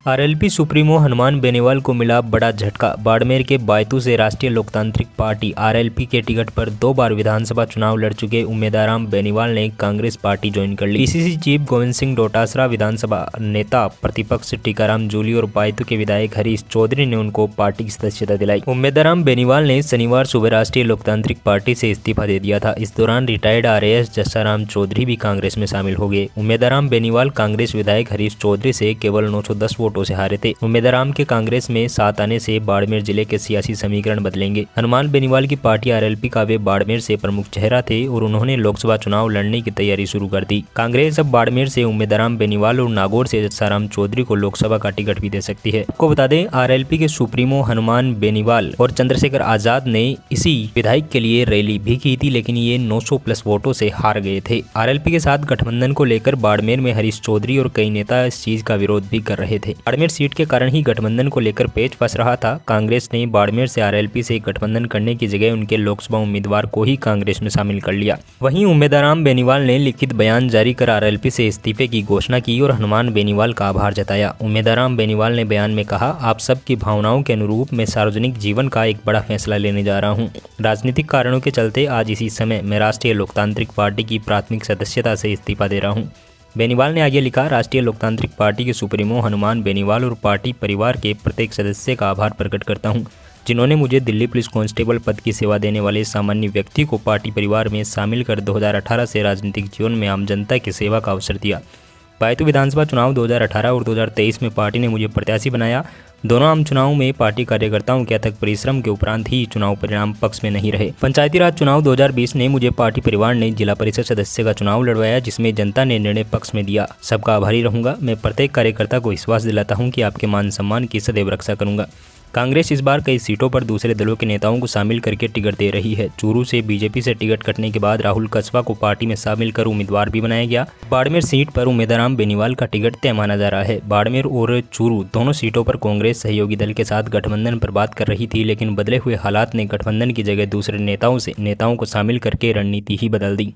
RLP supremo Hanuman Beniwal को मिला बड़ा झटका। बाड़मेर के बायतू से राष्ट्रीय लोकतांत्रिक पार्टी आरएलपी के टिकट पर 2 बार विधानसभा चुनाव लड़ चुके उम्मीदवार बेनीवाल ने कांग्रेस पार्टी ज्वाइन कर ली। पीसीसी चीफ गोविंद सिंह डोटासरा, विधानसभा नेता प्रतिपक्ष टीकाराम जूली और बायतू के विधायक हरीश चौधरी ने उनको पार्टी की सदस्यता दिलाई। उम्मीदवार बेनीवाल ने शनिवार सुबह राष्ट्रीय लोकतांत्रिक पार्टी से इस्तीफा दे दिया था। इस दौरान रिटायर्ड आरएएस जस्साराम चौधरी भी कांग्रेस में शामिल हो गए। उम्मीदवार बेनीवाल कांग्रेस विधायक हरीश चौधरी से केवल 910 वोटों से हारे थे। उम्मीदवार के कांग्रेस में साथ आने से बाड़मेर जिले के सियासी समीकरण बदलेंगे। हनुमान बेनीवाल की पार्टी आरएलपी का वे बाड़मेर से प्रमुख चेहरा थे और उन्होंने लोकसभा चुनाव लड़ने की तैयारी शुरू कर दी। कांग्रेस अब बाड़मेर से उम्मीदवार बेनीवाल और नागौर से जस्साराम चौधरी को लोकसभा का टिकट भी दे सकती है। आपको बता दें, आरएलपी के सुप्रीमो हनुमान बेनीवाल और चंद्रशेखर आजाद ने इसी विधायक के लिए रैली भी की थी, लेकिन ये 900 प्लस वोटों से हार गए थे। आरएलपी के साथ गठबंधन को लेकर बाड़मेर में हरीश चौधरी और कई नेता इस चीज का विरोध भी कर रहे थे। बाड़मेर सीट के कारण ही गठबंधन को लेकर पेच फंस रहा था। कांग्रेस ने बाड़मेर से आरएलपी से गठबंधन करने की जगह उनके लोकसभा उम्मीदवार को ही कांग्रेस में शामिल कर लिया। वहीं उम्मीदवार बेनीवाल ने लिखित बयान जारी कर आरएलपी से इस्तीफे की घोषणा की और हनुमान बेनीवाल का आभार जताया। उम्मीदवार बेनीवाल ने बयान में कहा, आप सबकी भावनाओं के अनुरूप मैं सार्वजनिक जीवन का एक बड़ा फैसला लेने जा रहा हूँ। राजनीतिक कारणों के चलते आज इसी समय मैं राष्ट्रीय लोकतांत्रिक पार्टी की प्राथमिक सदस्यता से इस्तीफा दे रहा हूँ। बेनीवाल ने आगे लिखा, राष्ट्रीय लोकतांत्रिक पार्टी के सुप्रीमो हनुमान बेनीवाल और पार्टी परिवार के प्रत्येक सदस्य का आभार प्रकट करता हूं, जिन्होंने मुझे दिल्ली पुलिस कांस्टेबल पद की सेवा देने वाले सामान्य व्यक्ति को पार्टी परिवार में शामिल कर 2018 से राजनीतिक जीवन में आम जनता की सेवा का अवसर दिया। बायतू विधानसभा चुनाव 2018 और 2023 में पार्टी ने मुझे प्रत्याशी बनाया। दोनों आम चुनाव में पार्टी कार्यकर्ताओं के अथक परिश्रम के उपरांत ही चुनाव परिणाम पक्ष में नहीं रहे। पंचायती राज चुनाव 2020 ने मुझे पार्टी परिवार ने जिला परिषद सदस्य का चुनाव लड़वाया, जिसमें जनता ने निर्णय पक्ष में दिया। सबका आभारी रहूंगा। मैं प्रत्येक कार्यकर्ता को विश्वास दिलाता हूं कि आपके मान सम्मान की सदैव रक्षा करूंगा। कांग्रेस इस बार कई सीटों पर दूसरे दलों के नेताओं को शामिल करके टिकट दे रही है। चूरू से बीजेपी से टिकट कटने के बाद राहुल कस्वा को पार्टी में शामिल कर उम्मीदवार भी बनाया गया। बाड़मेर सीट पर उम्मीदवार बेनीवाल का टिकट तय माना जा रहा है। बाड़मेर और चूरू दोनों सीटों पर कांग्रेस सहयोगी दल के साथ गठबंधन पर बात कर रही थी, लेकिन बदले हुए हालात ने गठबंधन की जगह दूसरे नेताओं को शामिल करके रणनीति ही बदल दी।